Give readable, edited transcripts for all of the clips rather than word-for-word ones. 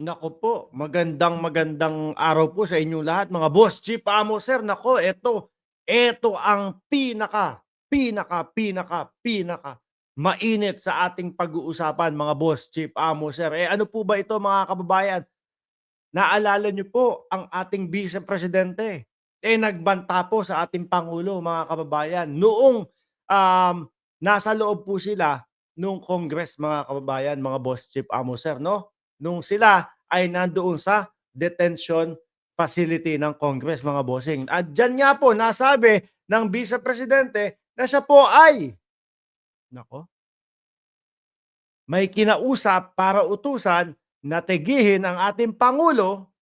Nako po, magandang araw po sa inyong lahat mga boss, chief, amo, sir. Nako, eto ang pinaka mainit sa ating pag-uusapan mga boss, chief, amo, sir. Ano po ba ito mga kababayan? Naalala niyo po ang ating Vice Presidente, nagbanta po sa ating Pangulo mga kababayan noong, um, nasa loob po sila nung Congress mga kababayan, mga boss, chief, amo, sir 'no? Nung sila ay nandoon sa detention facility ng Congress mga bossing. At diyan nga po nasabi ng Vice Presidente na siya po ay, naku, may kinausap para utusan na tigihin ang ating Pangulo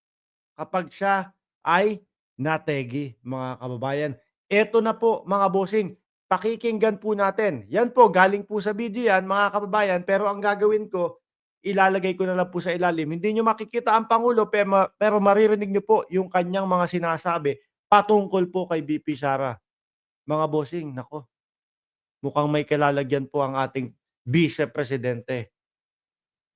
kapag siya ay nategi, mga kababayan. Eto na po mga bossing, pakikinggan po natin. Yan po, galing po sa video yan mga kababayan, pero ang gagawin ko, ilalagay ko na lang po sa ilalim. Hindi nyo makikita ang Pangulo, pero maririnig nyo po yung kanyang mga sinasabi patungkol po kay VP Sara. Mga bossing, nako, mukhang may kalalagyan po ang ating Vice Presidente.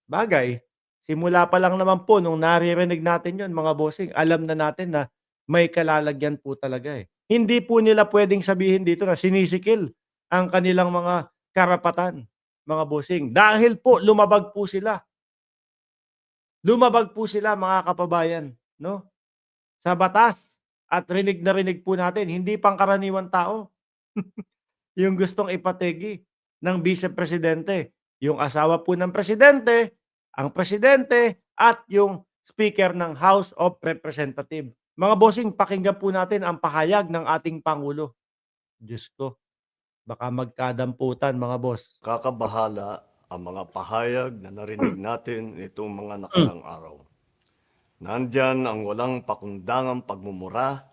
Bagay, simula pa lang naman po nung naririnig natin yon mga bossing, alam na natin na may kalalagyan po talaga, eh. Hindi po nila puwedeng sabihin dito na sinisikil ang kanilang mga karapatan, mga bossing, dahil po lumabag po sila mga kababayan, 'no, sa batas at rinig na rinig po natin hindi pangkaraniwang tao yung gustong ipategi ng Vice Presidente, yung asawa po ng presidente, ang presidente, at yung Speaker ng House of Representative. Mga bossing, pakinggan po natin ang pahayag ng ating Pangulo. Diyos ko, baka magkadamputan mga boss. Kakabahala ang mga pahayag na narinig natin nitong mga nakarang araw. Nandyan ang walang pakundangang pagmumura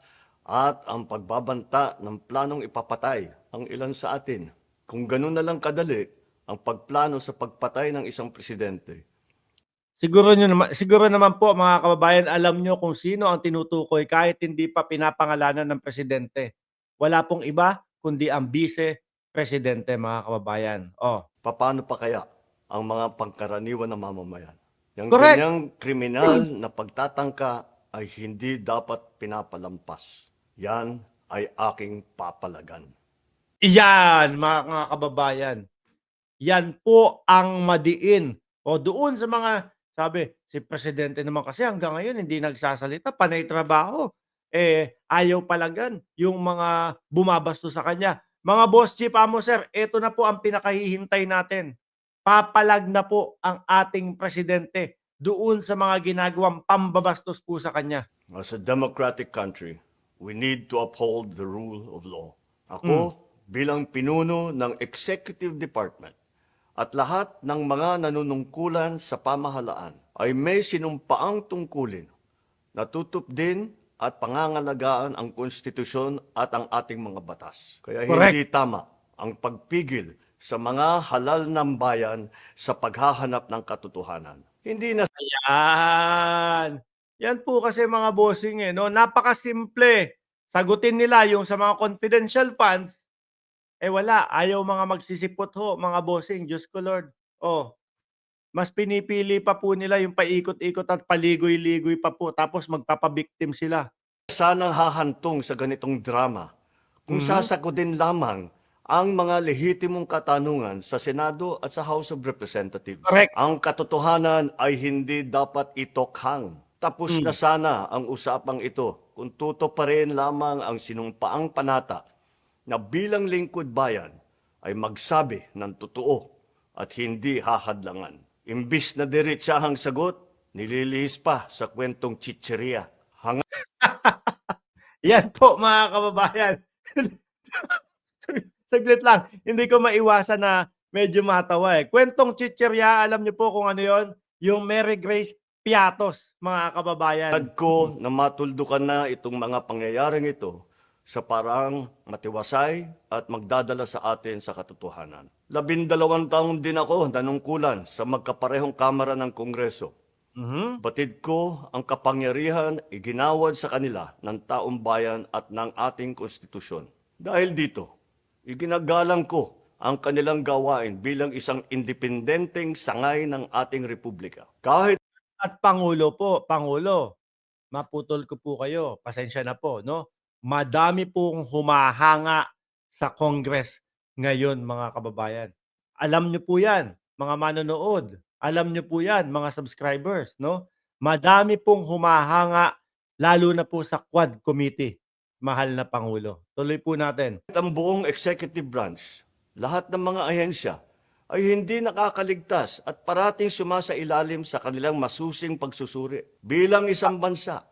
at ang pagbabanta ng planong ipapatay ang ilan sa atin. Kung ganun na lang kadali ang pagplano sa pagpatay ng isang presidente. Siguro naman po mga kababayan, alam nyo kung sino ang tinutukoy kahit hindi pa pinapangalanan ng presidente. Wala pong iba kundi ang Vice Presidente mga kababayan. Oh, Paano pa kaya ang mga pangkaraniwan na mamamayan? Yung correct. ganyang kriminal na pagtatangka ay hindi dapat pinapalampas. Yan ay aking papalagan. Iyan mga kababayan. Yan po ang madiin. O doon sa mga sabi, si presidente naman kasi hanggang ngayon hindi nagsasalita, panay trabaho. Ayaw palagan yung mga bumabastos sa kanya. Mga boss, chief, amo, sir, eto na po ang pinakahihintay natin. Papalag na po ang ating presidente doon sa mga ginagawang pambabastos po sa kanya. As a democratic country, we need to uphold the rule of law. Hmm, Ako, bilang pinuno ng Executive Department at lahat ng mga nanunungkulan sa pamahalaan ay may sinumpaang tungkulin na tutupdin at pangangalagaan ang konstitusyon at ang ating mga batas. Kaya correct. hindi tama ang pagpigil sa mga halal ng bayan sa paghahanap ng katotohanan. Hindi na Yan. Yan po kasi mga bossing, 'no, napakasimple. Sagutin nila yung sa mga confidential funds, wala, ayaw mga magsisipot ho, mga bossing, Diyos ko Lord. Oh, mas pinipili pa po nila yung paikot-ikot at paligoy-ligoy pa po tapos magpapa-victim sila. sanang hahantong sa ganitong drama kung Mhm, sasagutin lamang ang mga lehitimong katanungan sa Senado at sa House of Representatives. correct. Ang katotohanan ay hindi dapat itokhang. Tapos na Hmm, sana ang usapang ito kung tutuparin lamang ang sinumpaang panata na bilang lingkod bayan ay magsabi ng totoo at hindi hahadlangan. Imbis na diretsahang sagot, nililihis pa sa kwentong chicheria. yan po mga kababayan. Saglit lang, hindi ko maiwasan na medyo matawa, Kuwentong chichirya, alam niyo po kung ano yon? Yung Mary Grace Piatos, mga kababayan. Tad ko na matuldukan na itong mga pangyayaring ito sa parang matiwasay at magdadala sa atin sa katotohanan. 12 taon din ako nanungkulan sa magkaparehong kamara ng Kongreso. Mhm. Batid ko ang kapangyarihan iginawad sa kanila ng taong bayan at ng ating konstitusyon. Dahil dito, iginagalang ko ang kanilang gawain bilang isang independenteng sangay ng ating republika. Kahit At Pangulo po, Pangulo, maputol ko po kayo, pasensya na po 'no. Madami pong humahanga sa Congress ngayon mga kababayan. Alam niyo po 'yan, mga manonood. Alam niyo po 'yan, mga subscribers 'no. Madami pong humahanga lalo na po sa Quad Committee, mahal na Pangulo. Tuloy po natin. Ang buong executive branch, lahat ng mga ahensya, ay hindi nakakaligtas at parating sumasailalim sa kanilang masusing pagsusuri. Bilang isang bansa,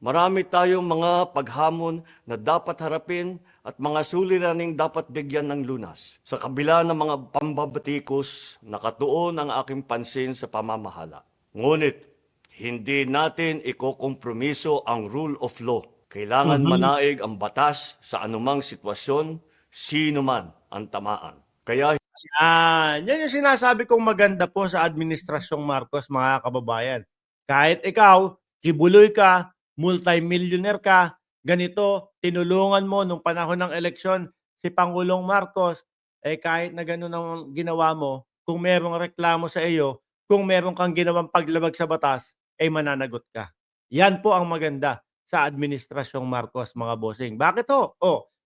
marami tayong mga paghamon na dapat harapin at mga suliraning dapat bigyan ng lunas. Sa kabila ng mga pambabatikos, nakatuon ang aking pansin sa pamamahala. Ngunit, hindi natin ikokompromiso ang rule of law. Kailangan manaig ang batas sa anumang sitwasyon, sino man ang tamaan. Kaya Yan yung sinasabi kong maganda po sa Administrasyong Marcos, mga kababayan. Kahit ikaw, kibuloy ka, multimillionaire ka, ganito, tinulungan mo nung panahon ng eleksyon si Pangulong Marcos, eh kahit na gano'n ang ginawa mo, kung merong reklamo sa iyo, kung meron kang ginawang paglabag sa batas, ay mananagot ka. Yan po ang maganda sa Administrasyong Marcos, mga bossing. Bakit ho?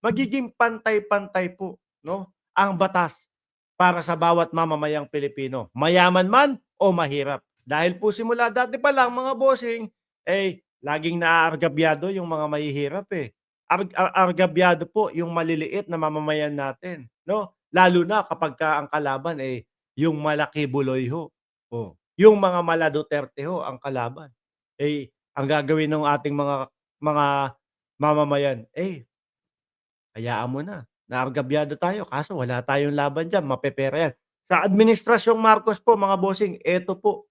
Magiging pantay-pantay po, no, ang batas para sa bawat mamamayang Pilipino, mayaman man o mahirap. Dahil po simula dati pa lang mga bossing, eh laging naaargabyado yung mga mahihirap eh. Argabyado po yung maliliit na mamamayan natin, no? Lalo na kapag ka ang kalaban eh yung malaki buloy ho. Oh, yung mga mala Duterte ho ang kalaban. Eh ang gagawin ng ating mga mamamayan, eh hayaan mo na, naargabyado tayo kaso wala tayong laban diyan, mapepera yan. Sa Administrasyong Marcos po mga bossing, eto po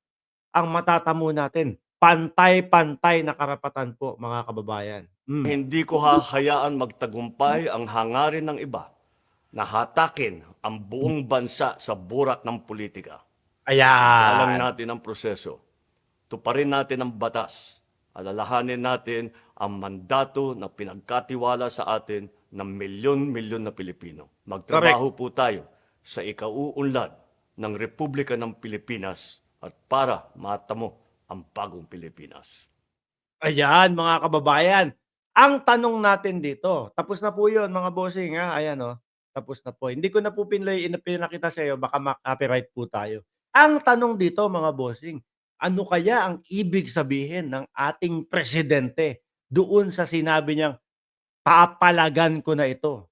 ang matatamo natin, pantay-pantay na karapatan po mga kababayan. hindi ko hahayaan magtagumpay ang hangarin ng iba na hatakin ang buong bansa sa burak ng politika. Galang Ayan. natin ang proseso. Tuparin natin ang batas. Alalahanin natin ang mandato na pinagkatiwala sa atin ng milyon-milyon na Pilipino. Correct. Magtrabaho po tayo sa ikauunlad ng Republika ng Pilipinas at para matamo ang bagong Pilipinas. Ayan mga kababayan, ang tanong natin dito, tapos na po 'yun mga bossing, ayan, tapos na po. Hindi ko na po pinakita sa iyo baka ma-copyright po tayo. Ang tanong dito mga bossing, ano kaya ang ibig sabihin ng ating presidente doon sa sinabi niyang, "Papalagan ko na ito."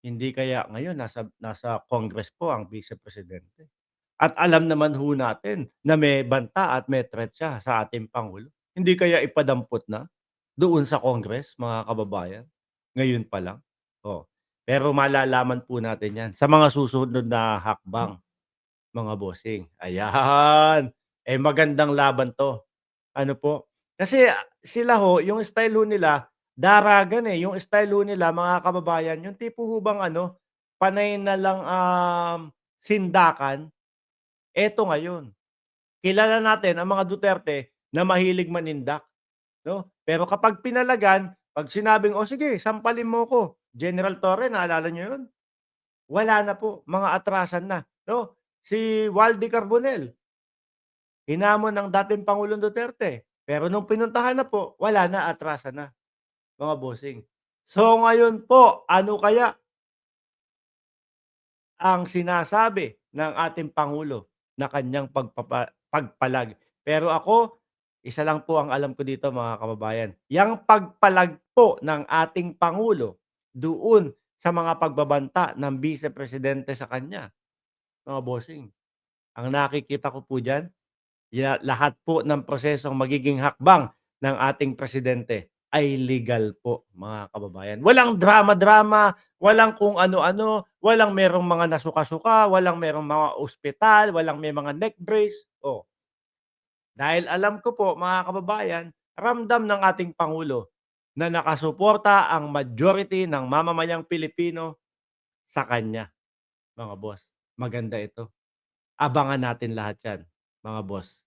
Hindi kaya ngayon nasa Congress po ang Vice Presidente? At alam naman ho natin na may banta at may threat siya sa ating Pangulo. Hindi kaya ipadampot na doon sa Congress, mga kababayan, ngayon pa lang? Oh, pero malalaman po natin 'yan sa mga susunod na hakbang, mga bossing. Ayan, eh, magandang laban 'to. Ano po, kasi sila ho, yung style ho nila daragan, eh, yung style ho nila mga kababayan, yung tipo ho bang ano, panay na lang, sindakan. Eto ngayon, kilala natin ang mga Duterte na mahilig manindak, 'no? Pero kapag pinalagan, 'pag sinabing, "O sige, sampalin mo ko." General Torre, naalala niyo 'yun? Wala na po, mga atrasan na, 'no? Si Waldy Carbonell, hinamon ng dating Pangulong Duterte, pero nung pinuntahan na po, wala na, atrasan na, mga bossing. So ngayon po, ano kaya ang sinasabi ng ating Pangulo na kanyang pagpalag. Pero ako, isa lang po ang alam ko dito mga kababayan, yang pagpalag po ng ating Pangulo doon sa mga pagbabanta ng Vice Presidente sa kanya, mga bossing, ang nakikita ko po diyan, lahat po ng prosesong magiging hakbang ng ating presidente ay legal po, mga kababayan. Walang drama-drama, walang kung ano-ano, walang merong mga nasuka-suka, walang merong mga ospital, walang may mga neck brace. Dahil alam ko po mga kababayan, ramdam ng ating Pangulo na nakasuporta ang majority ng mamamayang Pilipino sa kanya, mga boss. Maganda ito. Abangan natin lahat 'yan, mga boss.